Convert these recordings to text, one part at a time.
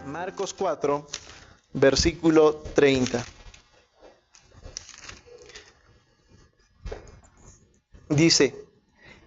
Marcos 4, versículo 30. Dice,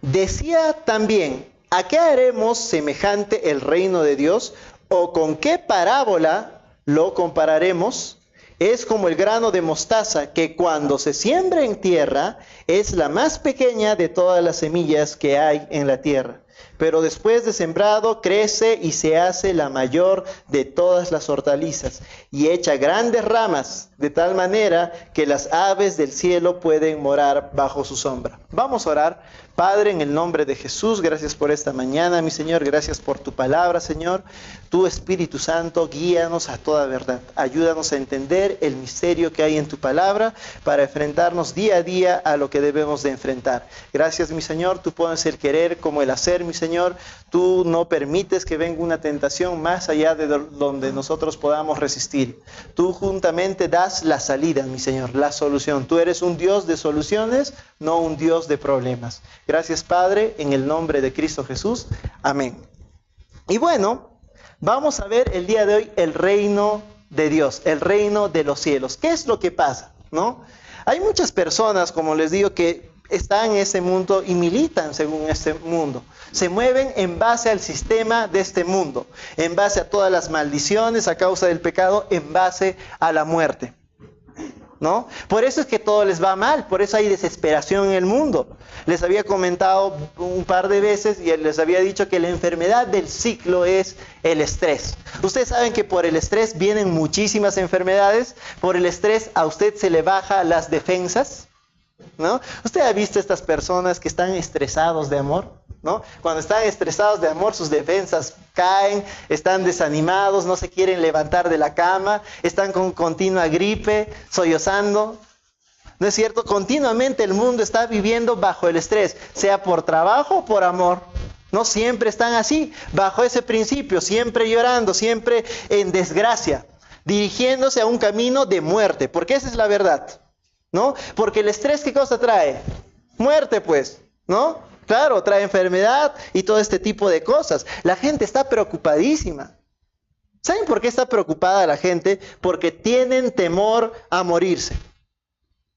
decía también, ¿a qué haremos semejante el reino de Dios? ¿O con qué parábola lo compararemos? Es como el grano de mostaza que cuando se siembra en tierra es la más pequeña de todas las semillas que hay en la tierra. Pero después de sembrado crece y se hace la mayor de todas las hortalizas y echa grandes ramas de tal manera que las aves del cielo pueden morar bajo su sombra. Vamos a orar. Padre, en el nombre de Jesús, gracias por esta mañana, mi Señor, gracias por tu palabra, Señor. Tu Espíritu Santo, guíanos a toda verdad. Ayúdanos a entender el misterio que hay en tu palabra para enfrentarnos día a día a lo que debemos de enfrentar. Gracias, mi Señor, tú pones el querer como el hacer, mi Señor. Tú no permites que venga una tentación más allá de donde nosotros podamos resistir. Tú juntamente das la salida, mi Señor, la solución. Tú eres un Dios de soluciones, no un Dios de problemas. Gracias, Padre, en el nombre de Cristo Jesús. Amén. Y bueno, vamos a ver el día de hoy el reino de Dios, el reino de los cielos. ¿Qué es lo que pasa? ¿No? Hay muchas personas, como les digo, que están en ese mundo y militan según este mundo. Se mueven en base al sistema de este mundo, en base a todas las maldiciones a causa del pecado, en base a la muerte, ¿no? Por eso es que todo les va mal, por eso hay desesperación en el mundo. Les había comentado un par de veces y les había dicho que la enfermedad del siglo es el estrés. Ustedes saben que por el estrés vienen muchísimas enfermedades, por el estrés a usted se le baja las defensas, ¿no? ¿Usted ha visto estas personas que están estresados de amor? ¿No? Cuando están estresados de amor, sus defensas caen, están desanimados, no se quieren levantar de la cama, están con continua gripe, sollozando. ¿No es cierto? Continuamente el mundo está viviendo bajo el estrés, sea por trabajo o por amor. No siempre están así, bajo ese principio, siempre llorando, siempre en desgracia, dirigiéndose a un camino de muerte, porque esa es la verdad, ¿no? Porque el estrés, ¿qué cosa trae? Muerte, pues, ¿no? Claro, trae enfermedad y todo este tipo de cosas. La gente está preocupadísima. ¿Saben por qué está preocupada la gente? Porque tienen temor a morirse.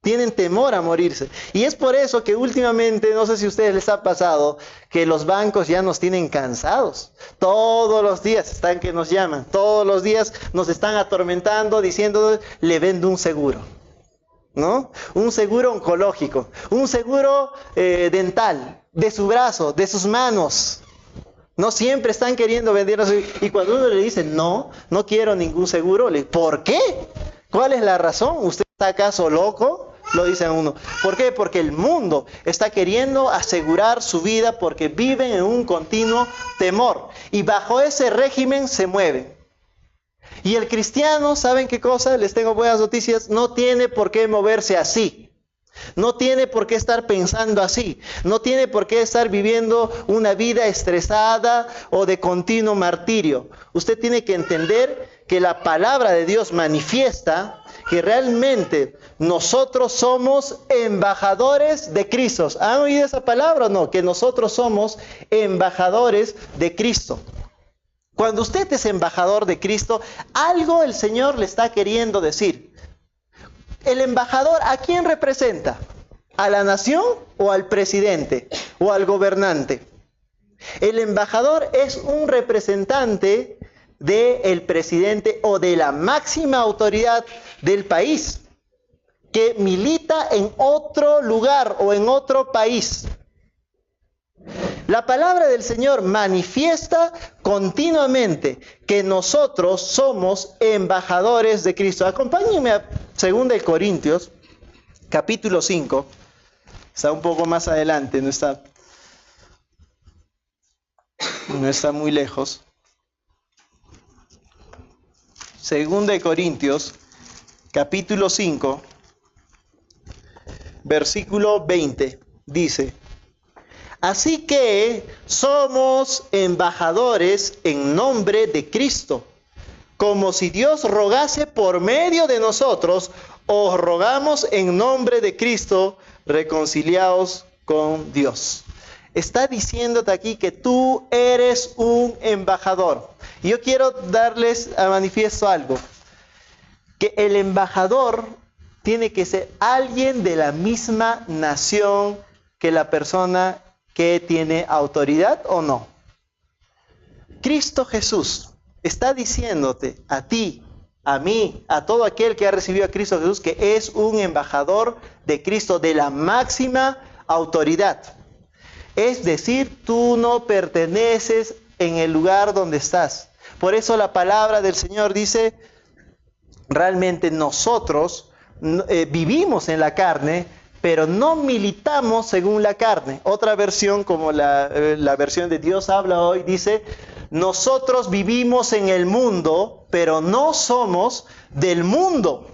Tienen temor a morirse. Y es por eso que últimamente, no sé si a ustedes les ha pasado, que los bancos ya nos tienen cansados. Todos los días están que nos llaman. Todos los días nos están atormentando diciendo, le vendo un seguro, ¿no? Un seguro oncológico, un seguro dental, de su brazo, de sus manos. No siempre están queriendo vendernos. Y cuando uno le dice, no quiero ningún seguro, ¿por qué? ¿Cuál es la razón? ¿Usted está acaso loco? Lo dice a uno. ¿Por qué? Porque el mundo está queriendo asegurar su vida porque viven en un continuo temor. Y bajo ese régimen se mueven. Y el cristiano, ¿saben qué cosa? Les tengo buenas noticias, no tiene por qué moverse así. No tiene por qué estar pensando así. No tiene por qué estar viviendo una vida estresada o de continuo martirio. Usted tiene que entender que la palabra de Dios manifiesta que realmente nosotros somos embajadores de Cristo. ¿Han oído esa palabra o no? Que nosotros somos embajadores de Cristo. Cuando usted es embajador de Cristo, algo el Señor le está queriendo decir. ¿El embajador a quién representa? ¿A la nación o al presidente o al gobernante? El embajador es un representante del presidente o de la máxima autoridad del país que milita en otro lugar o en otro país. La palabra del Señor manifiesta continuamente que nosotros somos embajadores de Cristo. Acompáñenme a 2 Corintios, capítulo 5. Está un poco más adelante, no está muy lejos. 2 Corintios, capítulo 5, versículo 20, dice: así que somos embajadores en nombre de Cristo, como si Dios rogase por medio de nosotros. Os rogamos en nombre de Cristo, reconciliaos con Dios. Está diciéndote aquí que tú eres un embajador. Y yo quiero darles a manifiesto algo, que el embajador tiene que ser alguien de la misma nación que la persona que tiene autoridad, ¿o no? Cristo Jesús está diciéndote a ti, a mí, a todo aquel que ha recibido a Cristo Jesús, que es un embajador de Cristo, de la máxima autoridad. Es decir, tú no perteneces en el lugar donde estás. Por eso la palabra del Señor dice, realmente nosotros vivimos en la carne, pero no militamos según la carne. Otra versión, como la versión de Dios habla hoy, dice: nosotros vivimos en el mundo, pero no somos del mundo.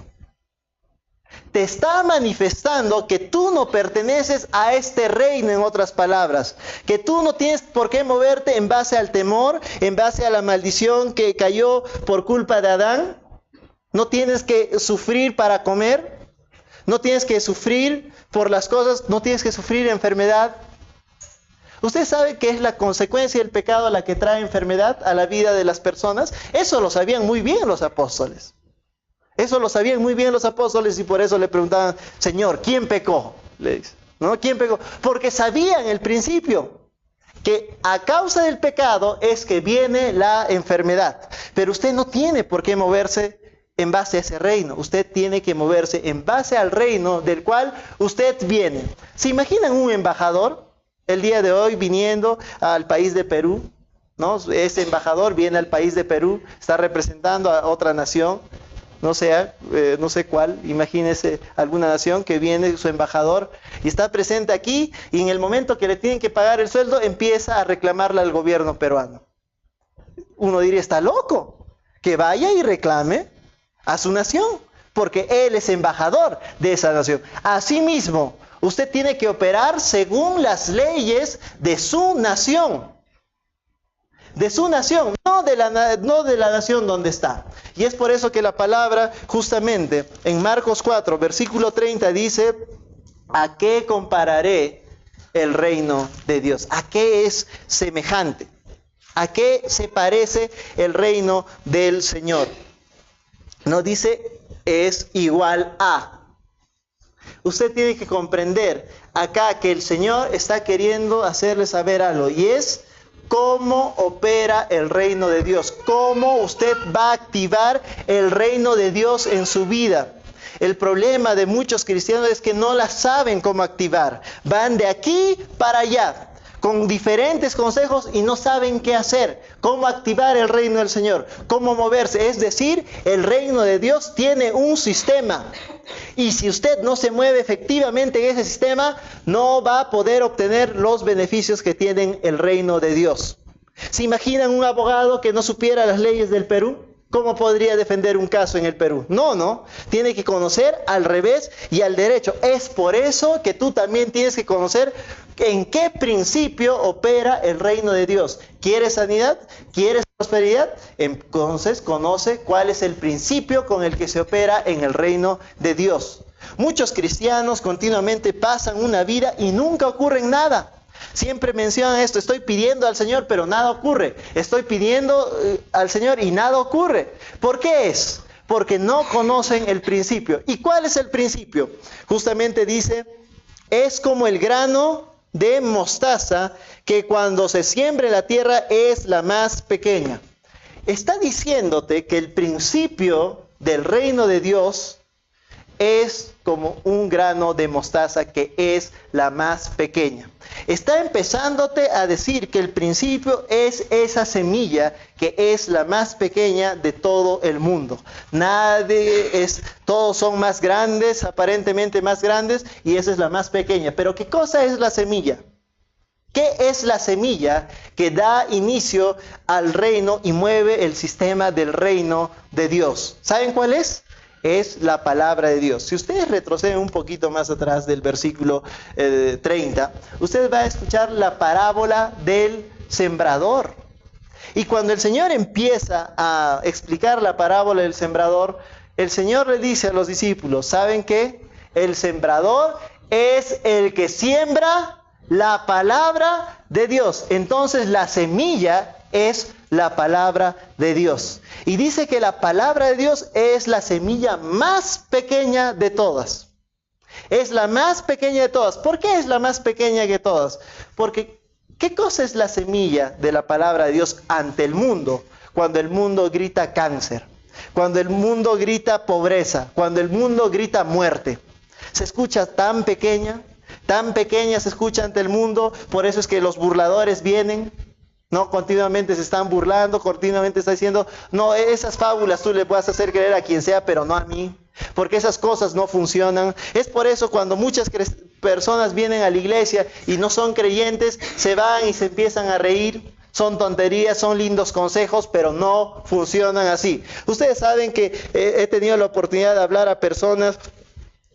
Te está manifestando que tú no perteneces a este reino, en otras palabras. Que tú no tienes por qué moverte en base al temor, en base a la maldición que cayó por culpa de Adán. No tienes que sufrir para comer. No tienes que sufrir por las cosas, no tienes que sufrir enfermedad. ¿Usted sabe qué es la consecuencia del pecado, la que trae enfermedad a la vida de las personas? Eso lo sabían muy bien los apóstoles. Eso lo sabían muy bien los apóstoles y por eso le preguntaban: Señor, ¿quién pecó? Le dice, ¿no? ¿Quién pecó? Porque sabían el principio que a causa del pecado es que viene la enfermedad. Pero usted no tiene por qué moverse en base a ese reino. Usted tiene que moverse en base al reino del cual usted viene. ¿Se imaginan un embajador el día de hoy viniendo al país de Perú? ¿No? Ese embajador viene al país de Perú, está representando a otra nación, no sé cuál. Imagínese alguna nación que viene su embajador y está presente aquí, y en el momento que le tienen que pagar el sueldo empieza a reclamarle al gobierno peruano. Uno diría: está loco, que vaya y reclame a su nación, porque él es embajador de esa nación. Asimismo, usted tiene que operar según las leyes de su nación. De su nación, no de la nación donde está. Y es por eso que la palabra, justamente, en Marcos 4, versículo 30, dice: ¿a qué compararé el reino de Dios? ¿A qué es semejante? ¿A qué se parece el reino del Señor? No dice es igual a. Usted tiene que comprender acá que el Señor está queriendo hacerle saber algo, y es cómo opera el reino de Dios, cómo usted va a activar el reino de Dios en su vida. El problema de muchos cristianos es que no la saben cómo activar. Van de aquí para allá con diferentes consejos y no saben qué hacer, cómo activar el reino del Señor, cómo moverse. Es decir, el reino de Dios tiene un sistema, y si usted no se mueve efectivamente en ese sistema, no va a poder obtener los beneficios que tiene el reino de Dios. ¿Se imaginan un abogado que no supiera las leyes del Perú? ¿Cómo podría defender un caso en el Perú? No. Tiene que conocer al revés y al derecho. Es por eso que tú también tienes que conocer en qué principio opera el reino de Dios. ¿Quieres sanidad? ¿Quieres prosperidad? Entonces conoce cuál es el principio con el que se opera en el reino de Dios. Muchos cristianos continuamente pasan una vida y nunca ocurre nada. Siempre mencionan esto: estoy pidiendo al Señor, pero nada ocurre. Estoy pidiendo al Señor y nada ocurre. ¿Por qué es? Porque no conocen el principio. ¿Y cuál es el principio? Justamente dice: es como el grano de mostaza que cuando se siembra en la tierra es la más pequeña. Está diciéndote que el principio del reino de Dios es como un grano de mostaza que es la más pequeña. Está empezándote a decir que el principio es esa semilla que es la más pequeña de todo el mundo. Todos son más grandes, aparentemente más grandes, y esa es la más pequeña. Pero ¿qué cosa es la semilla? ¿Qué es la semilla que da inicio al reino y mueve el sistema del reino de Dios? ¿Saben cuál es? es la palabra de Dios. Si ustedes retroceden un poquito más atrás del versículo 30, ustedes van a escuchar la parábola del sembrador. Y cuando el Señor empieza a explicar la parábola del sembrador, el Señor le dice a los discípulos, ¿saben qué? El sembrador es el que siembra la palabra de Dios. Entonces la semilla es la palabra de Dios. Y dice que la palabra de Dios es la semilla más pequeña de todas. Es la más pequeña de todas. ¿Por qué es la más pequeña que todas? Porque ¿qué cosa es la semilla de la palabra de Dios ante el mundo? Cuando el mundo grita cáncer, cuando el mundo grita pobreza, cuando el mundo grita muerte. Se escucha tan pequeña se escucha ante el mundo. Por eso es que los burladores vienen, ¿no? Continuamente se están burlando, continuamente está diciendo, no, esas fábulas tú le puedes hacer creer a quien sea, pero no a mí, porque esas cosas no funcionan. Es por eso cuando muchas personas vienen a la iglesia y no son creyentes, se van y se empiezan a reír. Son tonterías, son lindos consejos, pero no funcionan así. Ustedes saben que he tenido la oportunidad de hablar a personas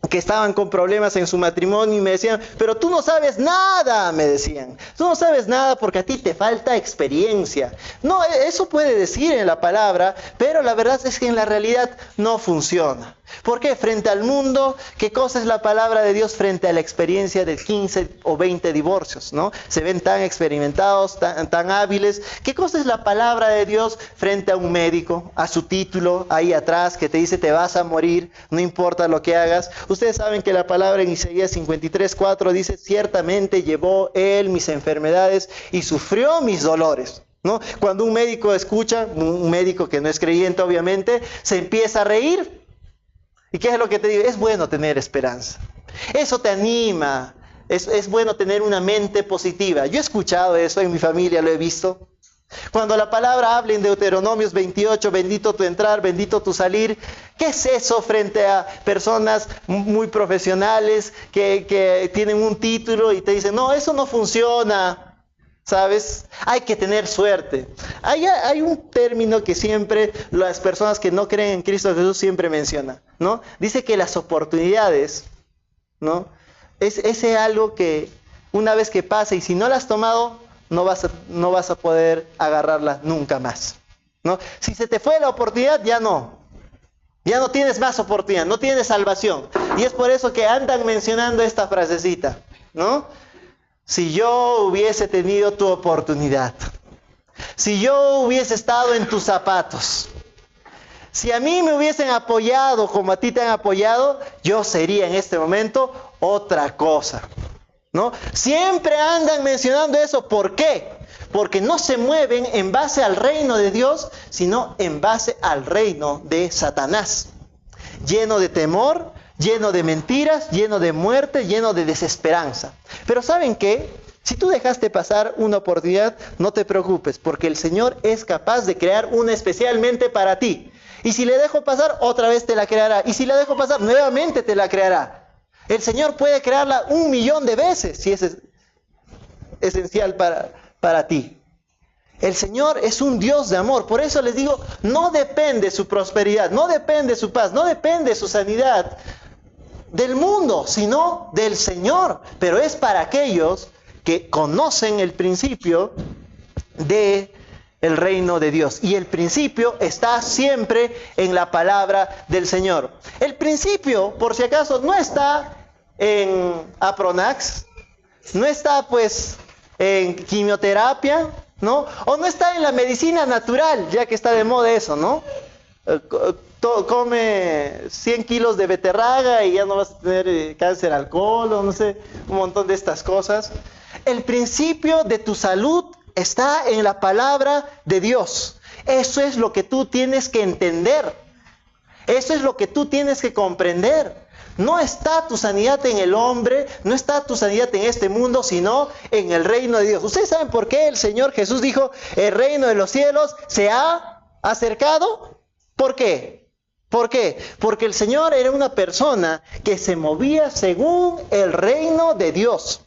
que estaban con problemas en su matrimonio y me decían, pero tú no sabes nada, me decían. Tú no sabes nada porque a ti te falta experiencia. No, eso puede decir en la palabra, pero la verdad es que en la realidad no funciona. ¿Por qué? Frente al mundo, ¿qué cosa es la palabra de Dios frente a la experiencia de 15 o 20 divorcios, ¿no? Se ven tan experimentados, tan hábiles. ¿Qué cosa es la palabra de Dios frente a un médico, a su título ahí atrás que te dice te vas a morir, no importa lo que hagas? Ustedes saben que la palabra en Isaías 53:4 dice, ciertamente llevó él mis enfermedades y sufrió mis dolores, ¿no? Cuando un médico escucha, un médico que no es creyente obviamente, se empieza a reír. ¿Y qué es lo que te digo? Es bueno tener esperanza. Eso te anima. Es bueno tener una mente positiva. Yo he escuchado eso en mi familia, lo he visto. Cuando la palabra habla en Deuteronomios 28, bendito tu entrar, bendito tu salir. ¿Qué es eso frente a personas muy profesionales que tienen un título y te dicen, no, eso no funciona? ¿Sabes? Hay que tener suerte. Hay un término que siempre las personas que no creen en Cristo Jesús siempre mencionan, ¿no? Dice que las oportunidades, ¿no? Es algo que una vez que pasa y si no la has tomado, no vas a poder agarrarla nunca más, ¿no? Si se te fue la oportunidad, ya no tienes más oportunidad, no tienes salvación. Y es por eso que andan mencionando esta frasecita, ¿no? Si yo hubiese tenido tu oportunidad, si yo hubiese estado en tus zapatos, si a mí me hubiesen apoyado como a ti te han apoyado, yo sería en este momento otra cosa, ¿no? Siempre andan mencionando eso. ¿Por qué? Porque no se mueven en base al reino de Dios, sino en base al reino de Satanás, lleno de temor, lleno de mentiras, lleno de muerte, lleno de desesperanza. Pero ¿saben qué? Si tú dejaste pasar una oportunidad, no te preocupes, porque el Señor es capaz de crear una especialmente para ti. Y si le dejo pasar, otra vez te la creará. Y si la dejo pasar, nuevamente te la creará. El Señor puede crearla 1.000.000 de veces, si es esencial para ti. El Señor es un Dios de amor. Por eso les digo, no depende su prosperidad, no depende su paz, no depende su sanidad del mundo, sino del Señor. Pero es para aquellos que conocen el principio del reino de Dios. Y el principio está siempre en la palabra del Señor. El principio, por si acaso, no está en Apronax, no está pues en quimioterapia, ¿no? O no está en la medicina natural, ya que está de moda eso, ¿no? Come 100 kilos de beterraga y ya no vas a tener cáncer al colon, no sé, un montón de estas cosas. El principio de tu salud está en la palabra de Dios. Eso es lo que tú tienes que entender. Eso es lo que tú tienes que comprender. No está tu sanidad en el hombre, no está tu sanidad en este mundo, sino en el reino de Dios. ¿Ustedes saben por qué el Señor Jesús dijo, el reino de los cielos se ha acercado? ¿Por qué? ¿Por qué? Porque el Señor era una persona que se movía según el reino de Dios.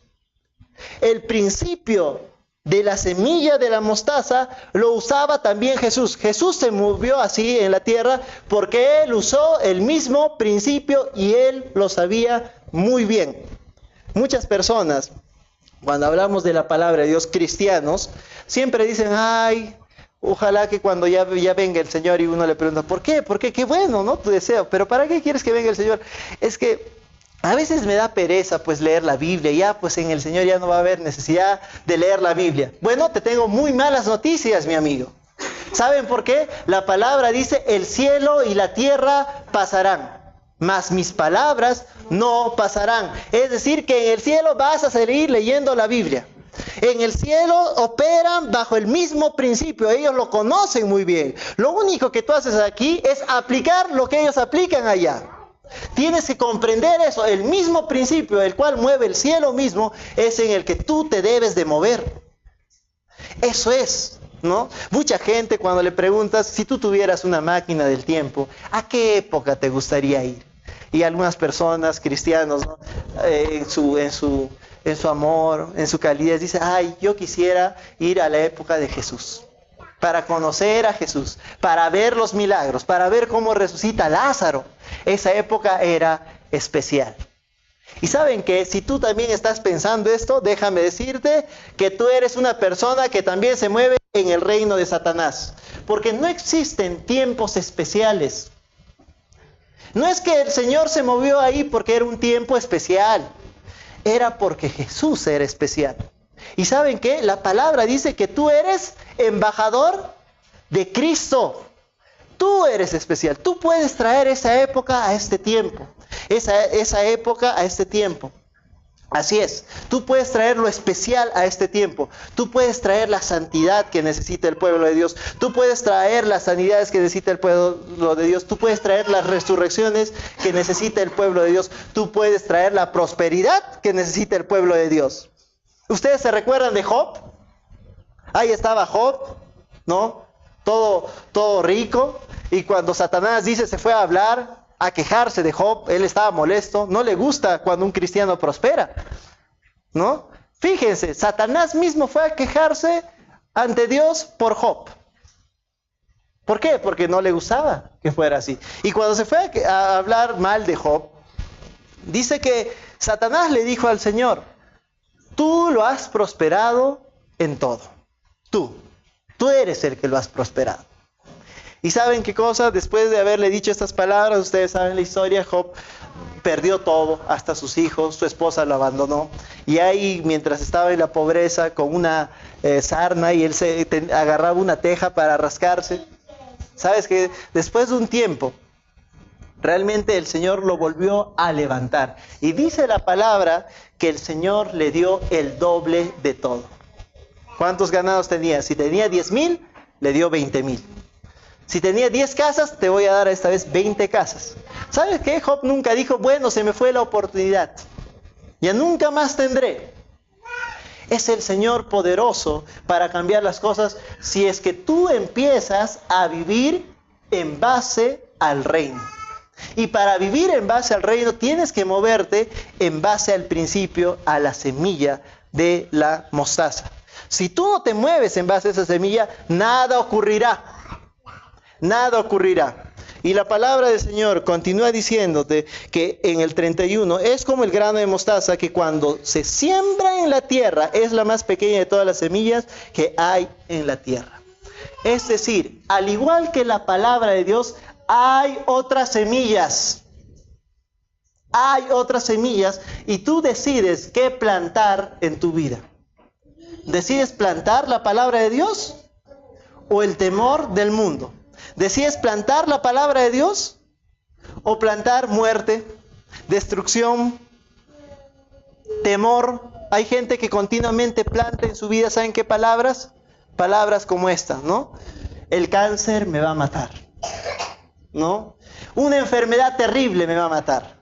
El principio de la semilla de la mostaza lo usaba también Jesús. Jesús se movió así en la tierra porque Él usó el mismo principio y Él lo sabía muy bien. Muchas personas, cuando hablamos de la palabra de Dios, cristianos, siempre dicen, ay, ojalá que cuando ya venga el Señor, y uno le pregunta, ¿por qué? ¿Por qué? Qué bueno, ¿no? Tu deseo, pero ¿para qué quieres que venga el Señor? Es que a veces me da pereza pues leer la Biblia, ya pues en el Señor ya no va a haber necesidad de leer la Biblia. Bueno, te tengo muy malas noticias, mi amigo. ¿Saben por qué? La palabra dice, el cielo y la tierra pasarán, mas mis palabras no pasarán. Es decir, que en el cielo vas a seguir leyendo la Biblia. En el cielo operan bajo el mismo principio, ellos lo conocen muy bien. Lo único que tú haces aquí es aplicar lo que ellos aplican allá. Tienes que comprender eso, el mismo principio, el cual mueve el cielo mismo, es en el que tú te debes de mover. Eso es, ¿no? Mucha gente cuando le preguntas, si tú tuvieras una máquina del tiempo, ¿a qué época te gustaría ir? Y algunas personas, cristianos, ¿no? en su amor, en su calidez, dicen, ay, yo quisiera ir a la época de Jesús, para conocer a Jesús, para ver los milagros, para ver cómo resucita Lázaro. Esa época era especial. Y saben que si tú también estás pensando esto, déjame decirte que tú eres una persona que también se mueve en el reino de Satanás. Porque no existen tiempos especiales. No es que el Señor se movió ahí porque era un tiempo especial. Era porque Jesús era especial. ¿Y saben qué? La palabra dice que tú eres embajador de Cristo. Tú eres especial. Tú puedes traer esa época a este tiempo. Esa época a este tiempo. Así es. Tú puedes traer lo especial a este tiempo. Tú puedes traer la santidad que necesita el pueblo de Dios. Tú puedes traer las sanidades que necesita el pueblo de Dios. Tú puedes traer las resurrecciones que necesita el pueblo de Dios. Tú puedes traer la prosperidad que necesita el pueblo de Dios. ¿Ustedes se recuerdan de Job? Ahí estaba Job, ¿no? Todo rico. Y cuando Satanás dice, se fue a hablar, a quejarse de Job, él estaba molesto. No le gusta cuando un cristiano prospera, ¿no? Fíjense, Satanás mismo fue a quejarse ante Dios por Job. ¿Por qué? Porque no le gustaba que fuera así. Y cuando se fue a hablar mal de Job, dice que Satanás le dijo al Señor, tú lo has prosperado en todo. Tú eres el que lo has prosperado. ¿Y saben qué cosa? Después de haberle dicho estas palabras, ustedes saben la historia, Job perdió todo, hasta sus hijos, su esposa lo abandonó. Y ahí, mientras estaba en la pobreza, con una sarna, y él agarraba una teja para rascarse. ¿Sabes qué? Después de un tiempo, realmente el Señor lo volvió a levantar. Y dice la palabra que el Señor le dio el doble de todo. ¿Cuántos ganados tenía? Si tenía 10,000, le dio 20,000. Si tenía 10 casas, te voy a dar esta vez 20 casas. ¿Sabes qué? Job nunca dijo, bueno, se me fue la oportunidad. Ya nunca más tendré. Es el Señor poderoso para cambiar las cosas si es que tú empiezas a vivir en base al reino. Y para vivir en base al reino tienes que moverte en base al principio, a la semilla de la mostaza. Si tú no te mueves en base a esa semilla, nada ocurrirá. Nada ocurrirá. Y la palabra del Señor continúa diciéndote que en el 31 es como el grano de mostaza que cuando se siembra en la tierra es la más pequeña de todas las semillas que hay en la tierra. Es decir, al igual que la palabra de Dios, hay otras semillas. Hay otras semillas y tú decides qué plantar en tu vida. ¿Decides plantar la palabra de Dios o el temor del mundo? ¿Decides plantar la palabra de Dios o plantar muerte, destrucción, temor? Hay gente que continuamente planta en su vida, ¿saben qué palabras? Palabras como esta, ¿no? El cáncer me va a matar, ¿no? Una enfermedad terrible me va a matar.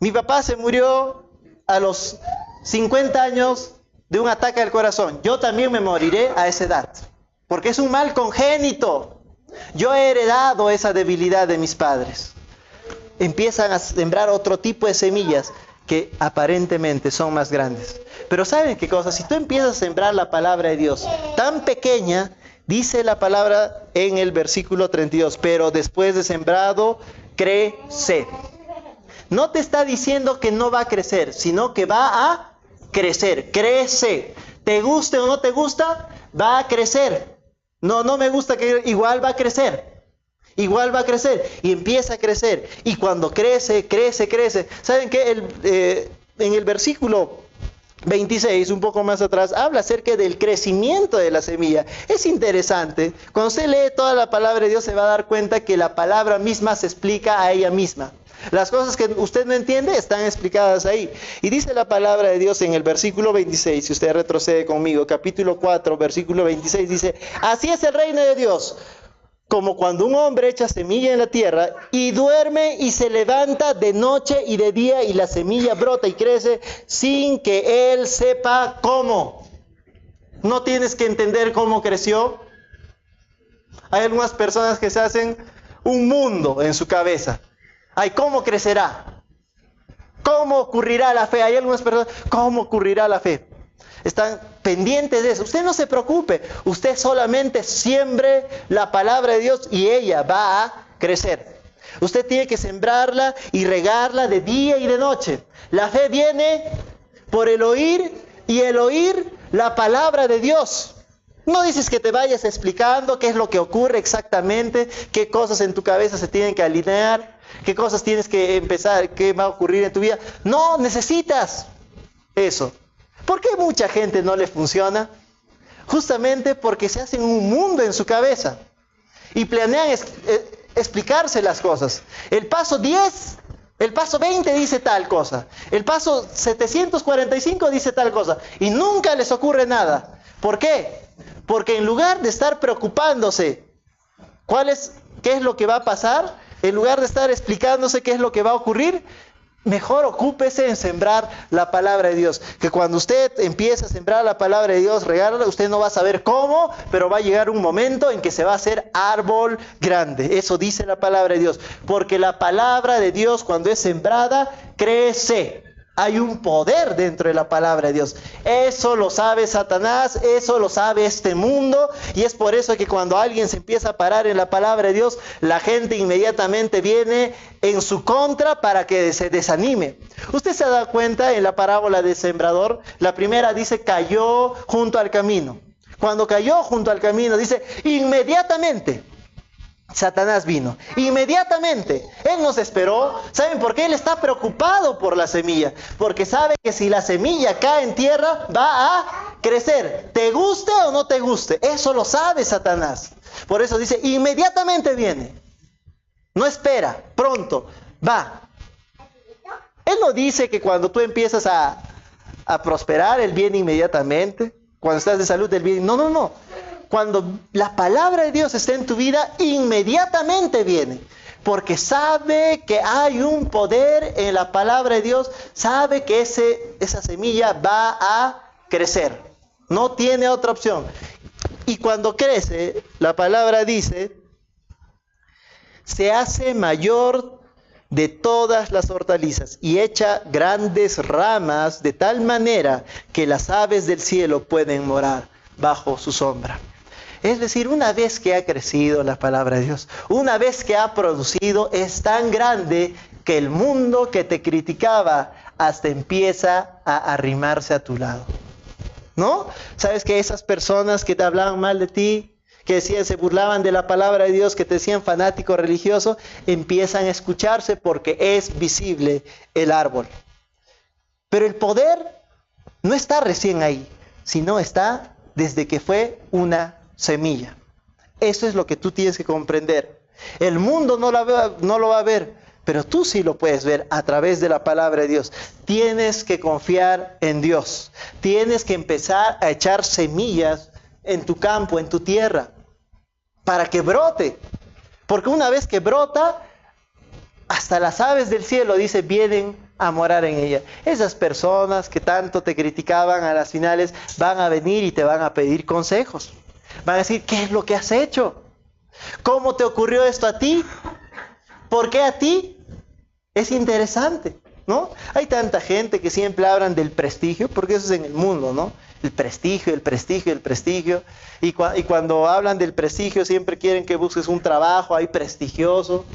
Mi papá se murió a los 50 años de un ataque al corazón. Yo también me moriré a esa edad, porque es un mal congénito. Yo he heredado esa debilidad de mis padres. Empiezan a sembrar otro tipo de semillas que aparentemente son más grandes. Pero ¿saben qué cosa? Si tú empiezas a sembrar la palabra de Dios tan pequeña, dice la palabra en el versículo 32, pero después de sembrado, crece. No te está diciendo que no va a crecer, sino que va a crecer, crece. Te guste o no te gusta, va a crecer. No me gusta, que igual va a crecer. Igual va a crecer y empieza a crecer. Y cuando crece. ¿Saben qué? En el versículo 26, un poco más atrás, habla acerca del crecimiento de la semilla. Es interesante. Cuando usted lee toda la palabra de Dios, se va a dar cuenta que la palabra misma se explica a ella misma. Las cosas que usted no entiende están explicadas ahí. Y dice la palabra de Dios en el versículo 26, si usted retrocede conmigo, capítulo 4, versículo 26, dice: así es el reino de Dios, como cuando un hombre echa semilla en la tierra y duerme y se levanta de noche y de día y la semilla brota y crece sin que él sepa cómo. No tienes que entender cómo creció. Hay algunas personas que se hacen un mundo en su cabeza. Ay, ¿cómo crecerá? ¿Cómo ocurrirá la fe? Hay algunas personas, ¿cómo ocurrirá la fe? Están pendientes de eso. Usted no se preocupe. Usted solamente siembre la palabra de Dios y ella va a crecer. Usted tiene que sembrarla y regarla de día y de noche. La fe viene por el oír y el oír la palabra de Dios. No dices que te vayas explicando qué es lo que ocurre exactamente, qué cosas en tu cabeza se tienen que alinear, qué cosas tienes que empezar, qué va a ocurrir en tu vida. No necesitas eso. ¿Por qué mucha gente no le funciona? Justamente porque se hacen un mundo en su cabeza y planean explicarse las cosas. El paso 10, el paso 20 dice tal cosa, el paso 745 dice tal cosa y nunca les ocurre nada. ¿Por qué? Porque en lugar de estar preocupándose qué es lo que va a pasar, en lugar de estar explicándose qué es lo que va a ocurrir, mejor ocúpese en sembrar la palabra de Dios. Que cuando usted empieza a sembrar la palabra de Dios, regarla, usted no va a saber cómo, pero va a llegar un momento en que se va a hacer árbol grande. Eso dice la palabra de Dios. Porque la palabra de Dios, cuando es sembrada, crece. Hay un poder dentro de la palabra de Dios. Eso lo sabe Satanás, eso lo sabe este mundo. Y es por eso que cuando alguien se empieza a parar en la palabra de Dios, la gente inmediatamente viene en su contra para que se desanime. Usted se da cuenta en la parábola del sembrador, la primera dice cayó junto al camino. Cuando cayó junto al camino, dice inmediatamente Satanás vino. Inmediatamente. Él nos esperó. ¿Saben por qué? Él está preocupado por la semilla. Porque sabe que si la semilla cae en tierra, va a crecer. ¿Te guste o no te guste? Eso lo sabe Satanás. Por eso dice, inmediatamente viene. No espera, pronto, va. Él no dice que cuando tú empiezas a prosperar, Él viene inmediatamente. Cuando estás de salud, Él viene. No. Cuando la palabra de Dios está en tu vida, inmediatamente viene. Porque sabe que hay un poder en la palabra de Dios. Sabe que esa semilla va a crecer. No tiene otra opción. Y cuando crece, la palabra dice, se hace mayor de todas las hortalizas y echa grandes ramas de tal manera que las aves del cielo pueden morar bajo su sombra. Es decir, una vez que ha crecido la palabra de Dios, una vez que ha producido, es tan grande que el mundo que te criticaba hasta empieza a arrimarse a tu lado. ¿No? ¿Sabes que esas personas que te hablaban mal de ti, que decían, se burlaban de la palabra de Dios, que te decían fanático religioso, empiezan a escucharse porque es visible el árbol? Pero el poder no está recién ahí, sino está desde que fue una semilla. Eso es lo que tú tienes que comprender. El mundo no lo va a ver, pero tú sí lo puedes ver a través de la palabra de Dios. Tienes que confiar en Dios. Tienes que empezar a echar semillas en tu campo, en tu tierra, para que brote. Porque una vez que brota, hasta las aves del cielo, dice, vienen a morar en ella. Esas personas que tanto te criticaban, a las finales van a venir y te van a pedir consejos. Van a decir, ¿qué es lo que has hecho? ¿Cómo te ocurrió esto a ti? ¿Por qué a ti? Es interesante. ¿no? Hay tanta gente que siempre hablan del prestigio, porque eso es en el mundo, ¿no? El prestigio, el prestigio, el prestigio. Y cuando hablan del prestigio siempre quieren que busques un trabajo ahí prestigioso,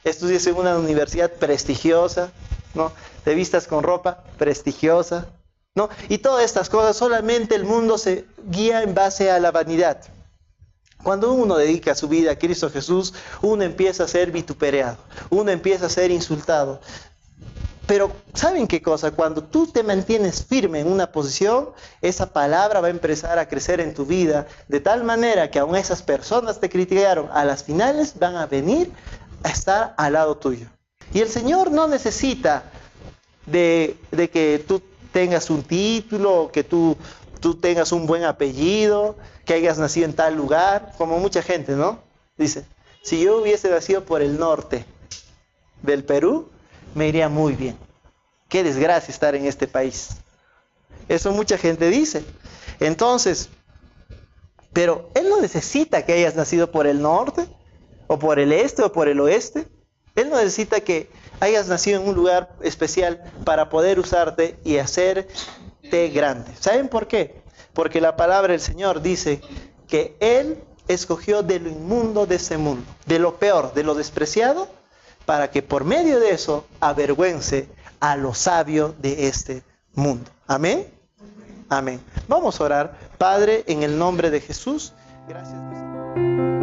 estudies en una universidad prestigiosa, ¿no? Te vistas con ropa prestigiosa, ¿no? Y todas estas cosas, solamente el mundo se guía en base a la vanidad. Cuando uno dedica su vida a Cristo Jesús, uno empieza a ser vituperado, uno empieza a ser insultado. Pero ¿saben qué cosa? Cuando tú te mantienes firme en una posición, esa palabra va a empezar a crecer en tu vida, de tal manera que aun esas personas te criticaron, a las finales van a venir a estar al lado tuyo. Y el Señor no necesita de que tú tengas un título, que tú tengas un buen apellido, que hayas nacido en tal lugar, como mucha gente, ¿no? Dice, si yo hubiese nacido por el norte del Perú, me iría muy bien. Qué desgracia estar en este país. Eso mucha gente dice. Entonces, pero Él no necesita que hayas nacido por el norte, o por el este, o por el oeste. Él no necesita que hayas nacido en un lugar especial para poder usarte y hacerte grande. ¿Saben por qué? Porque la palabra del Señor dice que Él escogió de lo inmundo de ese mundo, de lo peor, de lo despreciado, para que por medio de eso avergüence a lo sabio de este mundo. Amén. Amén. Vamos a orar. Padre, en el nombre de Jesús, gracias.